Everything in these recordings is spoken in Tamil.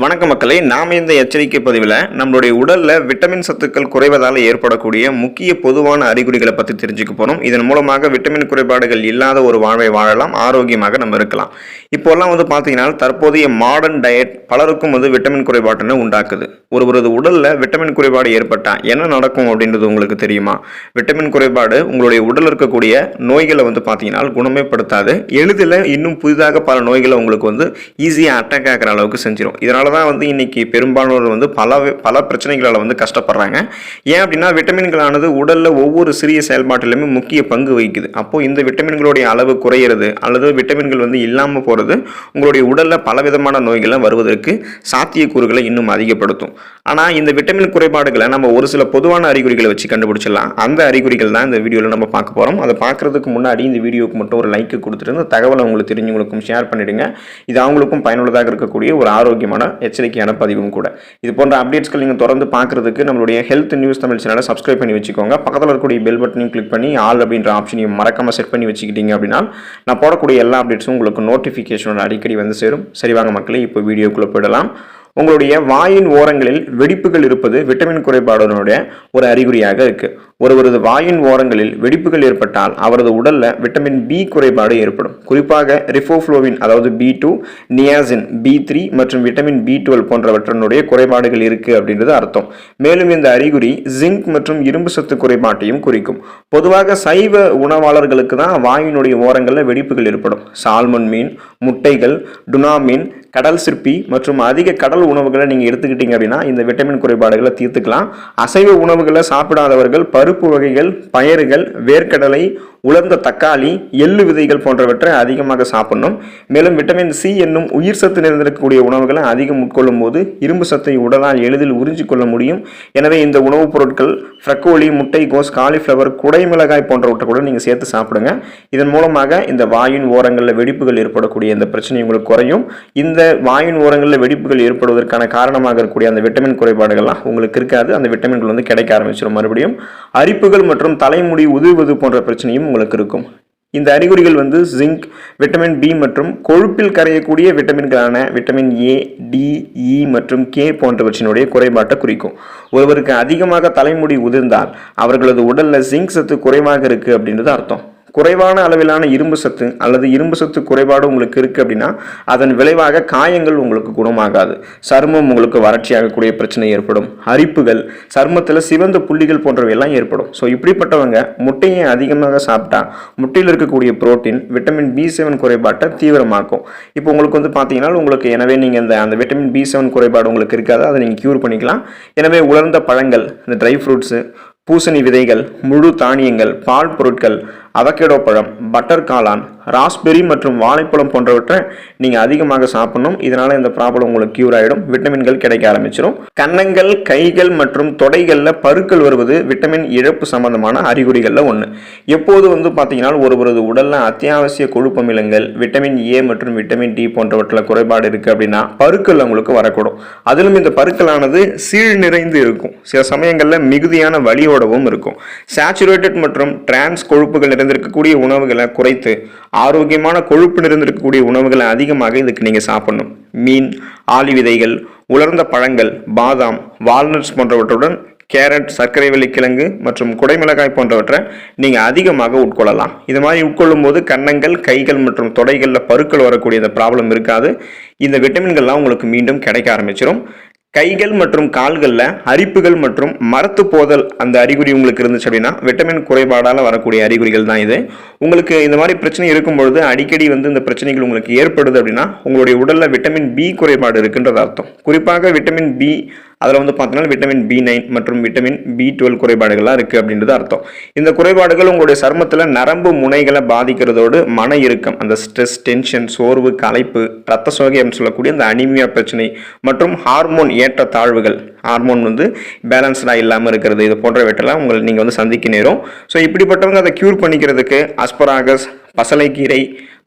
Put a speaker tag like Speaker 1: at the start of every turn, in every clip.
Speaker 1: வணக்க மக்களே, நாம் இந்த எச்சரிக்கை பதிவில் நம்மளுடைய உடலில் விட்டமின் சத்துக்கள் குறைவதால் ஏற்படக்கூடிய முக்கிய பொதுவான அறிகுறிகளை பற்றி தெரிஞ்சுக்க போகிறோம். இதன் மூலமாக விட்டமின் குறைபாடுகள் இல்லாத ஒரு வாழ்வை வாழலாம், ஆரோக்கியமாக நம்ம இருக்கலாம். இப்போல்லாம் பார்த்தீங்கன்னா தற்போதைய மாடர்ன் டயட் பலருக்கும் விட்டமின் குறைபாட்டினை உண்டாக்குது. ஒருவரது உடலில் விட்டமின் குறைபாடு ஏற்பட்டால் என்ன நடக்கும் அப்படின்றது உங்களுக்கு தெரியுமா? விட்டமின் குறைபாடு உங்களுடைய உடலில் இருக்கக்கூடிய நோய்களை பார்த்தீங்கன்னா குணமேப்படுத்தாது, எளிதில் இன்னும் புதிதாக பல நோய்களை உங்களுக்கு ஈஸியாக அட்டாக் ஆகிற அளவுக்கு செஞ்சிடும். இதனால் தான் இன்னைக்கு பெரும்பாலானோர் பல பிரச்சனைகளால் கஷ்டப்படுறாங்க. ஏன் அப்படின்னா விட்டமின்களானது உடலில் ஒவ்வொரு சிறிய செயல்பாட்டிலுமே முக்கிய பங்கு வகிக்குது. அப்போது இந்த விட்டமின்களுடைய அளவு குறையிறது அல்லது விட்டமின்கள் இல்லாமல் போகிறது உங்களுடைய உடலில் பலவிதமான நோய்களை வருவதற்கு சாத்தியக்கூறுகளை இன்னும் அதிகப்படுத்தும். ஆனால் இந்த விட்டமின் குறைபாடுகளை நம்ம ஒரு சில பொதுவான அறிகுறிகளை வச்சு கண்டுபிடிச்சிடலாம். அந்த அறிகுறிகள் தான் இந்த வீடியோவில் நம்ம பார்க்க போகிறோம். அதை பார்க்குறதுக்கு முன்னாடி இந்த வீடியோவுக்கு மட்டும் ஒரு லைக் கொடுத்துட்டு இந்த தகவலை உங்களுக்கு தெரிஞ்சவங்களுக்கும் ஷேர் பண்ணிவிடுங்க. இது அவங்களுக்கும் பயனுள்ளதாக இருக்கக்கூடிய ஒரு ஆரோக்கியமான எச்சரிக்கையான பதிவும் கூட. இது போன்ற அப்டேட்ஸ்கள் நீங்கள் தொடர்ந்து பார்க்குறதுக்கு நம்மளுடைய ஹெல்த் நியூஸ் தமிழ் சேனலை சப்ஸ்கிரைப் பண்ணி வச்சுக்கோங்க. பக்கத்தில் இருக்கக்கூடிய பெல் பட்டனையும் கிளிக் பண்ணி ஆல் அப்படின்ற ஆப்ஷனையும் மறக்காமல் செட் பண்ணி வச்சுக்கிட்டீங்க அப்படின்னா நான் போடக்கூடிய எல்லா அப்டேட்ஸும் உங்களுக்கு நோட்டிஃபிகேஷனோட அடிக்கடி சேரும். சரிவாங்க மக்களே, இப்போ வீடியோக்குள்ளே போயிடலாம். உங்களுடைய வாயின் ஓரங்களில் வெடிப்புகள் இருப்பது விட்டமின் குறைபாடுடைய ஒரு அறிகுறியாக இருக்கு. ஒருவரது வாயின் ஓரங்களில் வெடிப்புகள் ஏற்பட்டால் அவரது உடல்ல விட்டமின் பி குறைபாடு ஏற்படும். குறிப்பாக ரிஃபோஃப்ளோவின் அதாவது B2, நியாசின் B3 மற்றும் விட்டமின் B12 போன்றவற்றினுடைய குறைபாடுகள் இருக்கு அப்படின்றது அர்த்தம். மேலும் இந்த அறிகுறி ஜிங்க் மற்றும் இரும்பு சத்து குறைபாட்டையும் குறிக்கும். பொதுவாக சைவ உணவாளர்களுக்கு தான் வாயினுடைய ஓரங்களில் வெடிப்புகள் ஏற்படும். சால்மன் மீன், முட்டைகள், டுனா மீன், கடல் சிற்பி மற்றும் அதிக கடல் உணவுகளை நீங்கள் எடுத்துக்கிட்டீங்க அப்படின்னா இந்த விட்டமின் குறைபாடுகளை தீர்த்துக்கலாம். அசைவ உணவுகளை சாப்பிடாதவர்கள் பருப்பு வகைகள், பயறுகள், வேர்க்கடலை, உலர்ந்த தக்காளி, எள்ளு விதைகள் போன்றவற்றை அதிகமாக சாப்பிடணும். மேலும் விட்டமின் சி என்னும் உயிர் சத்து நிறைந்திருக்கக்கூடிய உணவுகளை அதிகம் உட்கொள்ளும் போது இரும்பு சத்தை உடலால் எளிதில் உறிஞ்சிக்கொள்ள முடியும். எனவே இந்த உணவுப் பொருட்கள் ஃப்ரக்கோலி, முட்டைகோஸ், காலிஃப்ளவர், குடைமிளகாய் போன்றவற்றை கூட நீங்கள் சேர்த்து சாப்பிடுங்க. இதன் மூலமாக இந்த வாயின் ஓரங்களில் வெடிப்புகள் ஏற்படக்கூடிய இந்த பிரச்சனை உங்களுக்கு குறையும். இந்த வாயின் ஓரங்களில் வெடிப்புகள் ஏற்படுவதற்கான காரணமாக இருக்கக்கூடிய அந்த விட்டமின் குறைபாடுகள்லாம் உங்களுக்கு இருக்காது. அந்த விட்டமின்கள் கிடைக்க ஆரம்பிச்சிடும். மறுபடியும் அரிப்புகள் மற்றும் தலைமுடி உதிர்வது போன்ற பிரச்சனையும் உங்களுக்கு இருக்கும். இந்த அறிகுறிகள் ஜிங்க், விட்டமின் பி மற்றும் கொழுப்பில் கரையக்கூடிய விட்டமின்களான விட்டமின் ஏ, டி, இ மற்றும் கே போன்றவற்றினுடைய குறைபாட்டை குறிக்கும். ஒருவருக்கு அதிகமாக தலைமுடி உதிர்ந்தால் அவர்களது உடல்ல ஜிங்க் சத்து குறைவாக இருக்கு அப்படின்றது அர்த்தம். குறைவான அளவிலான இரும்பு சத்து அல்லது இரும்பு சத்து குறைபாடு உங்களுக்கு இருக்குது அப்படின்னா அதன் விளைவாக காயங்கள் உங்களுக்கு குணமாகாது. சருமம் உங்களுக்கு வறட்சியாகக்கூடிய பிரச்சனை ஏற்படும். அரிப்புகள், சருமத்தில் சிவந்த புள்ளிகள் போன்றவையெல்லாம் ஏற்படும். ஸோ இப்படிப்பட்டவங்க முட்டையை அதிகமாக சாப்பிட்டா முட்டையில் இருக்கக்கூடிய புரோட்டீன் விட்டமின் B7 குறைபாட்டை தீவிரமாக்கும். இப்போ உங்களுக்கு பார்த்தீங்கன்னா உங்களுக்கு எனவே நீங்கள் அந்த விட்டமின் B7 குறைபாடு உங்களுக்கு இருக்காது, அதை நீங்கள் க்யூர் பண்ணிக்கலாம். எனவே உலர்ந்த பழங்கள், இந்த ட்ரை ஃப்ரூட்ஸு, பூசணி விதைகள், முழு தானியங்கள், பால் பொருட்கள், அவகேடோ பழம், பட்டர் காளான், ராஸ்பெரி மற்றும் வாழைப்பழம் போன்றவற்றை நீங்கள் அதிகமாக சாப்பிடணும். இதனால் இந்த ப்ராப்ளம் உங்களுக்கு க்யூர் ஆகிடும். விட்டமின்கள் கிடைக்க ஆரம்பிச்சிடும். கன்னங்கள், கைகள் மற்றும் தொடைகளில் பருக்கள் வருவது விட்டமின் இழப்பு சம்பந்தமான அறிகுறிகளில் ஒன்று. எப்போது பார்த்தீங்கன்னா ஒருவரது உடலில் அத்தியாவசிய கொழுப்பமிலங்கள், விட்டமின் ஏ மற்றும் விட்டமின் டி போன்றவற்றில் குறைபாடு இருக்குது அப்படின்னா பருக்கள் உங்களுக்கு வரக்கூடும். அதிலும் இந்த பருக்களானது சீழ் நிறைந்து இருக்கும். சில சமயங்களில் மிகுதியான வலியோடவும் இருக்கும். சேச்சுரேட்டட் மற்றும் டிரான்ஸ் கொழுப்புகள் நிறைந்திருக்கக்கூடிய உணவுகளை குறைத்து ஆரோக்கியமான கொழுப்பு நிறைந்திருக்கக்கூடிய உணவுகளை அதிகமாக இதுக்கு நீங்கள் சாப்பிடணும். மீன், ஆளி விதைகள், உலர்ந்த பழங்கள், பாதாம், வால்நட்ஸ் போன்றவற்றுடன் கேரட், சர்க்கரை வெள்ளிக்கிழங்கு மற்றும் குடைமிளகாய் போன்றவற்றை நீங்கள் அதிகமாக உட்கொள்ளலாம். இது மாதிரி உட்கொள்ளும் போது கன்னங்கள், கைகள் மற்றும் தொடைகளில் பருக்கள் வரக்கூடிய இந்த ப்ராப்ளம் இருக்காது. இந்த விட்டமின்கள்லாம் உங்களுக்கு மீண்டும் கிடைக்க ஆரம்பிச்சிடும். கைகள் மற்றும் கால்களில் அரிப்புகள் மற்றும் மரத்து போதல் அந்த அறிகுறி உங்களுக்கு இருந்துச்சு அப்படின்னா விட்டமின் குறைபாடால் வரக்கூடிய அறிகுறிகள் தான் இது. உங்களுக்கு இந்த மாதிரி பிரச்சனை இருக்கும் பொழுது அடிக்கடி இந்த பிரச்சனைகள் உங்களுக்கு ஏற்படுது அப்படின்னா உங்களுடைய உடலில் விட்டமின் பி குறைபாடு இருக்குன்றது அர்த்தம். குறிப்பாக விட்டமின் பி அதில் பார்த்தீங்கன்னா விட்டமின் B9 மற்றும் விட்டமின் B12 குறைபாடுகள்லாம் இருக்குது அப்படின்றது அர்த்தம். இந்த குறைபாடுகள் உங்களுடைய சருமத்தில் நரம்பு முனைகளை பாதிக்கிறதோடு மன இறுக்கம், அந்த ஸ்ட்ரெஸ், டென்ஷன், சோர்வு, களைப்பு, ரத்த சோகை சொல்லக்கூடிய அந்த அனிமியா பிரச்சனை மற்றும் ஹார்மோன் ஏற்ற தாழ்வுகள், ஹார்மோன் பேலன்ஸ்டாக இல்லாமல் இருக்கிறது, இது போன்றவற்றெல்லாம் நீங்கள் சந்திக்க நேரும். ஸோ இப்படிப்பட்டவங்க அதை க்யூர் பண்ணிக்கிறதுக்கு அஸ்பராகஸ், பசலைக்கீரை,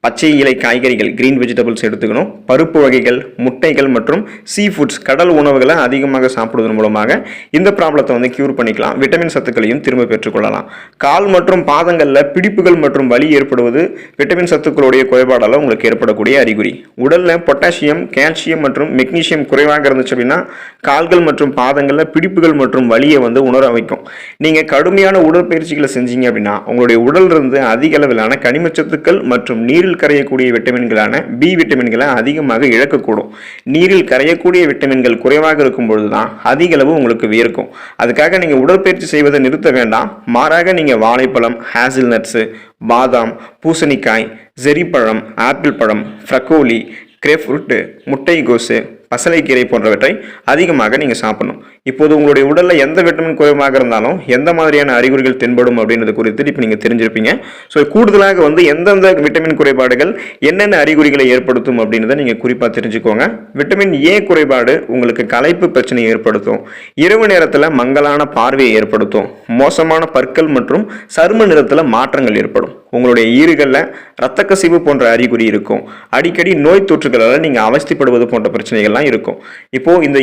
Speaker 1: பச்சை இலை காய்கறிகள், கிரீன் வெஜிடபிள்ஸ் எடுத்துக்கணும். பருப்பு வகைகள், முட்டை முட்டைகள் மற்றும் சீ ஃபுட்ஸ் கடல் உணவுகளை அதிகமாக சாப்பிடுவதன் மூலமாக இந்த ப்ராப்ளத்தை வந்து கியூர் பண்ணிக்கலாம். விட்டமின் சத்துக்களையும் திரும்ப பெற்றுக்கொள்ளலாம். கால் மற்றும் பாதங்களில் பிடிப்புகள் மற்றும் வலி ஏற்படுவது விட்டமின் சத்துக்களுடைய குறைபாடால் உங்களுக்கு ஏற்படக்கூடிய அறிகுறி. உடலில் பொட்டாசியம், கால்சியம் மற்றும் மெக்னீசியம் குறைவாக இருந்துச்சு அப்படின்னா கால்கள் மற்றும் பாதங்களில் பிடிப்புகள் மற்றும் வலியை வந்து உணர வைக்கும். நீங்கள் கடுமையான உடற்பயிற்சிகளை செஞ்சீங்க அப்படின்னா உங்களுடைய உடல் இருந்து அதிக அளவிலான கனிமச்சத்துக்கள் மற்றும் நீரில் கரையக்கூடிய விட்டமின்களான பி விட்டமின்களை அதிகமாக இழக்கக்கூடும். நீரில் கரையக்கூடிய விட்டமின்கள் குறைவாக இருக்கும் பொழுதுதான் அதிக அளவு உங்களுக்கு வியர்க்கும். அதுக்காக நீங்கள் உடற்பயிற்சி செய்வதை நிறுத்த வேண்டாம். மாறாக நீங்கள் வாழைப்பழம், ஹேசில் நட்ஸு, பாதாம், பூசணிக்காய், செரிப்பழம், ஆப்பிள் பழம், ஃப்ரக்கோலி, கிரேப்ஃப்ரூட்டு, முட்டைகோசு, பசலைக்கீரை போன்றவற்றை அதிகமாக நீங்கள் சாப்பிடணும். இப்போது உங்களுடைய உடலில் எந்த விட்டமின் குறைவாக இருந்தாலும் எந்த மாதிரியான அறிகுறிகள் தென்படும் அப்படின்றது குறித்து இப்போ நீங்கள் தெரிஞ்சிருப்பீங்க. ஸோ கூடுதலாக வந்து எந்தெந்த விட்டமின் குறைபாடுகள் என்னென்ன அறிகுறிகளை ஏற்படுத்தும் அப்படின்றத நீங்கள் குறிப்பாக தெரிஞ்சுக்கோங்க. விட்டமின் ஏ குறைபாடு உங்களுக்கு களைப்பு பிரச்சனையை ஏற்படுத்தும். இரவு நேரத்தில் மங்கலான பார்வையை ஏற்படுத்தும். மோசமான பற்கள் மற்றும் சரும நிறத்தில் மாற்றங்கள் ஏற்படும். உங்களுடைய ஈறுகளில் இரத்த கசிவு போன்ற அறிகுறி இருக்கும். அடிக்கடி நோய் தொற்றுகளால் நீங்கள் அவஸ்தைப்படுவது போன்ற பிரச்சனைகள்லாம் இருக்கும். இப்போ இது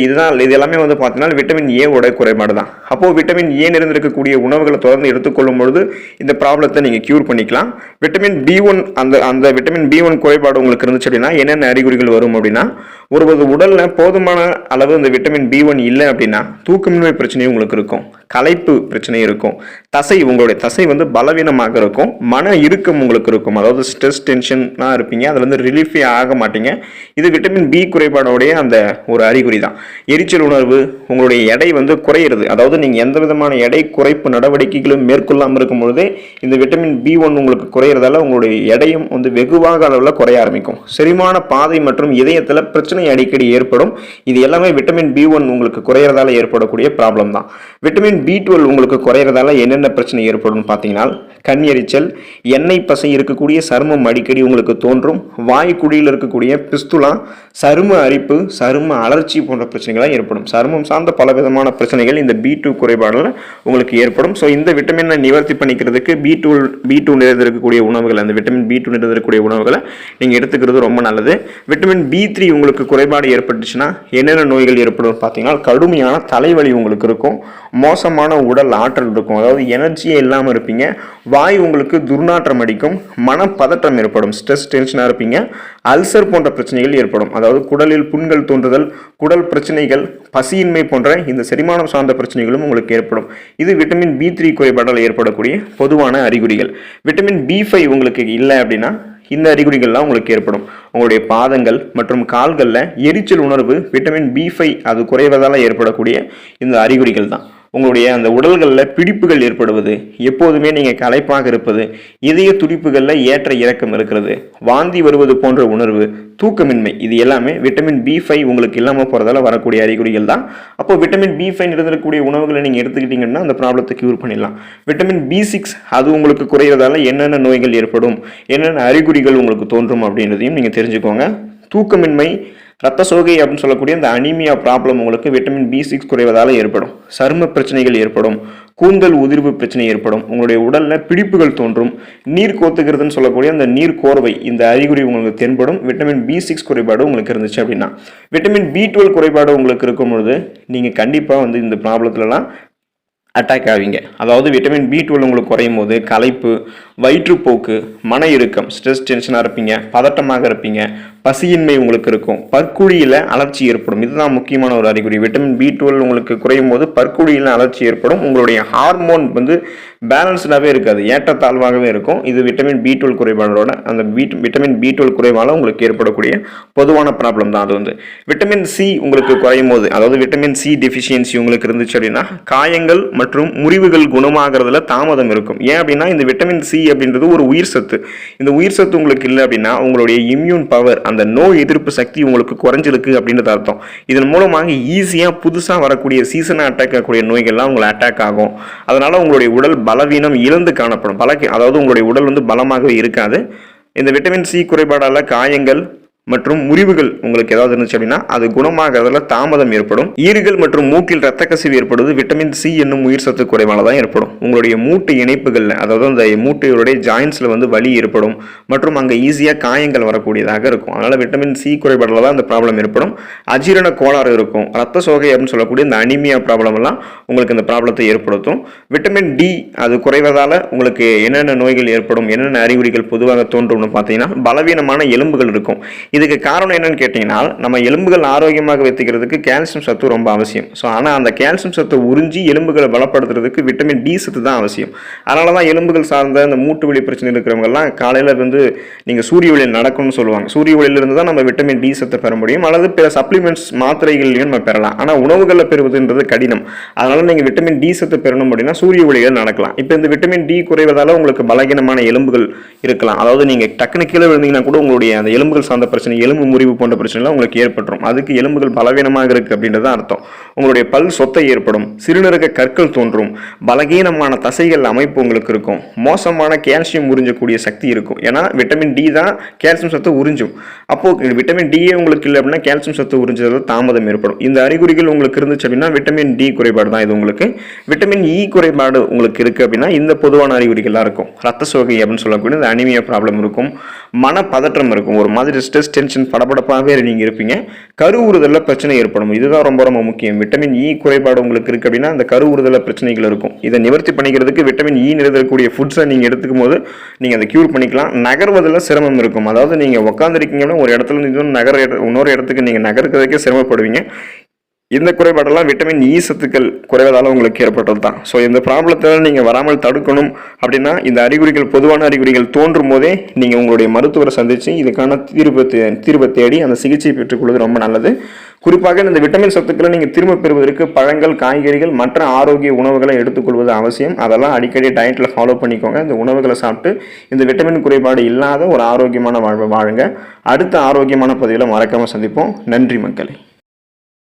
Speaker 1: எல்லாமே வந்து பார்த்தீங்கன்னா விட்டமின் ஏ உடைய குறைபாடு தான். அப்போ விட்டமின் ஏ நிறைந்திருக்கக்கூடிய உணவுகளை தொடர்ந்து எடுத்துக்கொள்ளும் பொழுது இந்த ப்ராப்ளத்தை நீங்கள் கியூர் பண்ணிக்கலாம். விட்டமின் B1 அந்த விட்டமின் B1 குறைபாடு உங்களுக்கு இருந்துச்சு அப்படின்னா என்னென்ன அறிகுறிகள் வரும் அப்படின்னா, ஒருவது உடலில் போதுமான அளவு இந்த விட்டமின் B1 இல்லை அப்படின்னா தூக்கமின்மை பிரச்சனையும் உங்களுக்கு இருக்கும். களைப்பு பிரச்சனை இருக்கும். உங்களுடைய தசை வந்து பலவீனமாக இருக்கும். மன இறுக்கம் உங்களுக்கு இருக்கும். அதாவது ஸ்ட்ரெஸ், டென்ஷனாக இருப்பீங்க. அதுல இருந்து ரிலீஃபே ஆக மாட்டீங்க. இது விட்டமின் பி குறைபாடோடைய அந்த ஒரு அறிகுறி தான். எரிச்சல் உணர்வு, உங்களுடைய எடை வந்து குறையிறது. அதாவது நீங்கள் எந்த விதமான எடை குறைப்பு நடவடிக்கைகளும் மேற்கொள்ளாமல் இருக்கும் பொழுதே இந்த விட்டமின் B1 உங்களுக்கு குறையிறதால உங்களுடைய எடையும் வந்து வெகுவாக அளவில் குறைய ஆரம்பிக்கும். செரிமான பாதை மற்றும் இதயத்தில் பிரச்சனை அடிக்கடி ஏற்படும். இது எல்லாமே விட்டமின் B1 உங்களுக்கு குறையிறதால ஏற்படக்கூடிய ப்ராப்ளம் தான். விட்டமின் B12 உங்களுக்கு குறையிறதால என்னென்ன பிரச்சனை ஏற்படும் பார்த்தீங்கன்னா, கண் எரிச்சல், எண்ணெய் பசை இருக்கக்கூடிய சருமம் அடிக்கடி உங்களுக்கு தோன்றும். வாய்க்குடியில் இருக்கக்கூடிய பிஸ்துலா, சரும அரிப்பு, சரும அலர்ச்சி போன்ற பிரச்சனைகளாக ஏற்படும். சருமம் சார்ந்த பல விதமான பிரச்சனைகள் இந்த B2 குறைபாடில் உங்களுக்கு ஏற்படும். ஸோ இந்த விட்டமினை நிவர்த்தி பண்ணிக்கிறதுக்கு B2 நிறைந்திருக்கக்கூடிய உணவுகள், அந்த விட்டமின் B2 நிறைந்திருக்கக்கூடிய உணவுகளை நீங்கள் எடுத்துக்கிறது ரொம்ப நல்லது. விட்டமின் B3 உங்களுக்கு குறைபாடு ஏற்பட்டுச்சுன்னா என்னென்ன நோய்கள் ஏற்படும் பார்த்தீங்கன்னா, கடுமையான தலைவலி உங்களுக்கு இருக்கும். மோசமான உடல் ஆற்றல் இருக்கும். அதாவது எனர்ஜியே இல்லாமல் இருப்பீங்க. வாய் உங்களுக்கு துர்நாற்றம் அடிக்கும். மனப்பதற்றம் ஏற்படும். ஸ்ட்ரெஸ், டென்ஷனாக இருப்பீங்க. அல்சர் போன்ற பிரச்சனைகள் ஏற்படும். அதாவது குடலில் புண்கள் தோன்றுதல், குடல் பிரச்சனைகள், பசியின்மை போன்ற இந்த செரிமானம் சார்ந்த பிரச்சனைகளும் உங்களுக்கு ஏற்படும். இது விட்டமின் B3 குறைபாடால் ஏற்படக்கூடிய பொதுவான அறிகுறிகள். விட்டமின் B5 உங்களுக்கு இல்லை அப்படின்னா இந்த அறிகுறிகள்லாம் உங்களுக்கு ஏற்படும். உங்களுடைய பாதங்கள் மற்றும் கால்களில் எரிச்சல் உணர்வு விட்டமின் B5 அது குறைவதால் ஏற்படக்கூடிய இந்த அறிகுறிகள் தான். உங்களுடைய அந்த உடல்களில் பிடிப்புகள் ஏற்படுவது, எப்போதுமே நீங்கள் களைப்பாக இருப்பது, இதய துடிப்புகளில் ஏற்ற இறக்கம் இருக்கிறது, வாந்தி வருவது போன்ற உணர்வு, தூக்கமின்மை, இது எல்லாமே விட்டமின் B5 உங்களுக்கு இல்லாமல் போகிறதால வரக்கூடிய அறிகுறிகள் தான். அப்போ விட்டமின் B5 இருந்திருக்கக்கூடிய உணவுகளை நீங்கள் எடுத்துக்கிட்டீங்கன்னா அந்த ப்ராப்ளத்தை கியூர் பண்ணிடலாம். விட்டமின் B6 அது உங்களுக்கு குறையிறதால என்னென்ன நோய்கள் ஏற்படும், என்னென்ன அறிகுறிகள் உங்களுக்கு தோன்றும் அப்படின்றதையும் நீங்கள் தெரிஞ்சுக்கோங்க. தூக்கமின்மை, ரத்த சோகை அப்படின்னு சொல்லக்கூடிய இந்த அனீமியா ப்ராப்ளம் உங்களுக்கு விட்டமின் B6 குறைவதால் ஏற்படும். சரும பிரச்சனைகள் ஏற்படும். கூந்தல் உதிர்வு பிரச்சனை ஏற்படும். உங்களுடைய உடலில் பிடிப்புகள் தோன்றும். நீர் கோத்துக்கிறதுன்னு சொல்லக்கூடிய அந்த நீர் கோர்வை, இந்த அறிகுறி உங்களுக்கு தென்படும். விட்டமின் B6 குறைபாடு உங்களுக்கு இருந்துச்சு அப்படின்னா. விட்டமின் B12 குறைபாடு உங்களுக்கு இருக்கும் பொழுது நீங்கள் கண்டிப்பாக வந்து இந்த ப்ராப்ளத்துலலாம் அட்டாக் ஆவீங்க. அதாவது விட்டமின் B12 உங்களுக்கு குறையும் போது களைப்பு, வயிற்றுப்போக்கு, மன இறுக்கம், ஸ்ட்ரெஸ், டென்ஷனாக இருப்பீங்க. பதட்டமாக இருப்பீங்க. பசியின்மை உங்களுக்கு இருக்கும். பற்குழியில் அலர்ச்சி ஏற்படும். இதுதான் முக்கியமான ஒரு அறிகுறி. விட்டமின் B12 உங்களுக்கு குறையும் போது பற்குழியில் அலர்ச்சி ஏற்படும். உங்களுடைய ஹார்மோன் வந்து பேலன்ஸ்டாகவே இருக்காது, ஏற்றத்தாழ்வாகவே இருக்கும். இது விட்டமின் B12 குறைபாடோட அந்த விட்டமின் B12 குறைவால் உங்களுக்கு ஏற்படக்கூடிய பொதுவான ப்ராப்ளம் தான். அது வந்து விட்டமின் C உங்களுக்கு குறையும் போது, அதாவது விட்டமின் C டெஃபிஷியன்சி உங்களுக்கு இருந்துச்சு அப்படின்னா காயங்கள் மற்றும் முறிவுகள் குணமாகிறதுல தாமதம் இருக்கும். ஏன் அப்படின்னா இந்த விட்டமின் C அப்படின்றது ஒரு உயிர் சத்து. இந்த உயிர் சத்து உங்களுக்கு இல்லை அப்படின்னா உங்களுடைய இம்யூன் பவர், அந்த நோய் எதிர்ப்பு சக்தி உங்களுக்கு குறைஞ்சிருக்கு அப்படின்றது அர்த்தம். இதன் மூலமாக ஈஸியாக புதுசாக வரக்கூடிய சீசனாக அட்டாக் ஆகக்கூடிய நோய்கள்லாம் உங்களை அட்டாக் ஆகும். அதனால உங்களுடைய உடல் பலவீனம் இழந்து காணப்படும். அதாவது உங்களுடைய உடல் வந்து பலமாகவே இருக்காது. இந்த விட்டமின் C குறைபாடால் காயங்கள் மற்றும் முறிவுகள் உங்களுக்கு ஏதாவது இருந்துச்சு அப்படின்னா அது குணமாகறதுல தாமதம் ஏற்படும். ஈறுகள் மற்றும் மூக்கில் இரத்த கசிவு ஏற்படுவது விட்டமின் சி என்னும் உயிர் சத்து குறைவால தான் ஏற்படும். உங்களுடைய மூட்டு இணைப்புகள்ல, அதாவது அந்த மூட்டையுடைய ஜாயின்ஸ்ல வந்து வலி ஏற்படும் மற்றும் அங்க ஈஸியா காயங்கள் வரக்கூடியதாக இருக்கும். அதனால விட்டமின் சி குறைபாடுல தான் இந்த ப்ராப்ளம் ஏற்படும். அஜீரண கோளாறு இருக்கும், ரத்த சோகை அப்படின்னு சொல்லக்கூடிய இந்த அனிமியா ப்ராப்ளம் எல்லாம் உங்களுக்கு இந்த ப்ராப்ளத்தை ஏற்படுத்தும். விட்டமின் டி அது குறைவதால உங்களுக்கு என்னென்ன நோய்கள் ஏற்படும், என்னென்ன அறிகுறிகள் பொதுவாக தோன்றும்னு பார்த்தீங்கன்னா பலவீனமான எலும்புகள் இருக்கும். இதுக்கு காரணம் என்னன்னு கேட்டீங்கன்னா, நம்ம எலும்புகள் ஆரோக்கியமாக வைத்துக்கிறதுக்கு கால்சியம் சத்து ரொம்ப அவசியம். ஸோ ஆனால் அந்த கால்சியம் சத்தை உறிஞ்சி எலும்புகளை பலப்படுத்துறதுக்கு விட்டமின் டி சத்து தான் அவசியம். அதனால தான் எலும்புகள் சார்ந்த இந்த மூட்டு வலி பிரச்சனை இருக்கிறவங்கலாம் காலையில் வந்து நீங்கள் சூரிய ஒளியில் நடக்கணும்னு சொல்லுவாங்க. சூரிய ஒளியிலிருந்து தான் நம்ம விட்டமின் டி சத்தை பெற முடியும், அல்லது பிற சப்ளிமெண்ட்ஸ் மாத்திரைகளையும் நம்ம பெறலாம். ஆனால் உணவுகளில் பெறுவதுன்றது கடினம். அதனால நீங்கள் விட்டமின் டி சத்து பெறணும் அப்படின்னா சூரிய ஒளியில் நடக்கலாம். இப்போ இந்த விட்டமின் டி குறைவதால் உங்களுக்கு பலகீனமான எலும்புகள் இருக்கலாம். அதாவது நீங்கள் டக்குனு கீழே விழுந்தீங்கன்னா கூட உங்களுடைய அந்த எலும்புகள் சார்ந்த பிரச்சனை, எலும்பு முறிவு போன்ற பிரச்சனைலாம் உங்களுக்கு ஏற்பட்டுரும். அதுக்கு எலும்புகள் பலவீனமாக இருக்குது அப்படின்றது அர்த்தம். உங்களுடைய பல் சொத்தை ஏற்படும், சிறுநீரக கற்கள் தோன்றும், பலகீனமான தசைகள் அமைப்பு உங்களுக்கு இருக்கும், மோசமான கால்சியம் உறிஞ்சக்கூடிய சக்தி இருக்கும். ஏன்னா விட்டமின் டி தான் கால்சியம் சத்து உறிஞ்சும். அப்போ விட்டமின் டியே உங்களுக்கு இல்லை அப்படின்னா கால்சியம் சத்து உறிஞ்சதில் தாமதம் ஏற்படும். இந்த அறிகுறிகள் உங்களுக்கு இருந்துச்சு அப்படின்னா விட்டமின் டி குறைபாடு தான் இது உங்களுக்கு. விட்டமின் இ குறைபாடு உங்களுக்கு இருக்கு அப்படின்னா இந்த பொதுவான அறிகுறிகள்லாம் இருக்கும். ரத்த சோகை அப்படின்னு சொல்லக்கூடிய இந்த அனிமியா ப்ராப்ளம் இருக்கும், மனப்பதற்றம் இருக்கும், ஒரு மாதிரி ஸ்ட்ரெஸ் டென்ஷன் படபடப்பாகவே நீங்கள் இருப்பீங்க, கருவுறுதலில் பிரச்சனை ஏற்படும். இதுதான் ரொம்ப ரொம்ப முக்கியம். விட்டமின் இ குறைபாடு உங்களுக்கு இருக்கு அப்படின்னா அந்த கருவுறுதலில் பிரச்சனைகள் இருக்கும். இதை நிவர்த்தி பண்ணிக்கிறதுக்கு விட்டமின் இ நிறைந்திருக்கக்கூடிய ஃபுட்ஸை நீங்கள் எடுத்துக்கும் போது நீங்கள் அதை க்யூர் பண்ணிக்கலாம். நகர்வதில் சிரமம் இருக்கும். அதாவது நீங்கள் உட்காந்துருக்கீங்கன்னா ஒரு இடத்துல இன்னொரு இடத்துக்கு நீங்கள் நகர்க்கிறதுக்கே சிரமப்படுவீங்க. இந்த குறைபாடெல்லாம் விட்டமின் இ சத்துக்கள் குறைவதால் உங்களுக்கு ஏற்பட்டது தான். ஸோ இந்த ப்ராப்ளத்தில் நீங்கள் வராமல் தடுக்கணும் அப்படின்னா இந்த அறிகுறிகள், பொதுவான அறிகுறிகள் தோன்றும் போதே நீங்கள் உங்களுடைய மருத்துவரை சந்தித்து இதுக்கான தீர்வை தேடி அந்த சிகிச்சை பெற்றுக்கொள்வது ரொம்ப நல்லது. குறிப்பாக இந்த விட்டமின் சத்துக்களை நீங்கள் திரும்ப பெறுவதற்கு பழங்கள், காய்கறிகள், மற்ற ஆரோக்கிய உணவுகளை எடுத்துக்கொள்வது அவசியம். அதெல்லாம் அடிக்கடி டயட்டில் ஃபாலோ பண்ணிக்கோங்க. இந்த உணவுகளை சாப்பிட்டு இந்த விட்டமின் குறைபாடு இல்லாத ஒரு ஆரோக்கியமான வாழ்வை வாழுங்க. அடுத்த ஆரோக்கியமான பதிவில் மறக்காமல் சந்திப்போம். நன்றி மக்களே.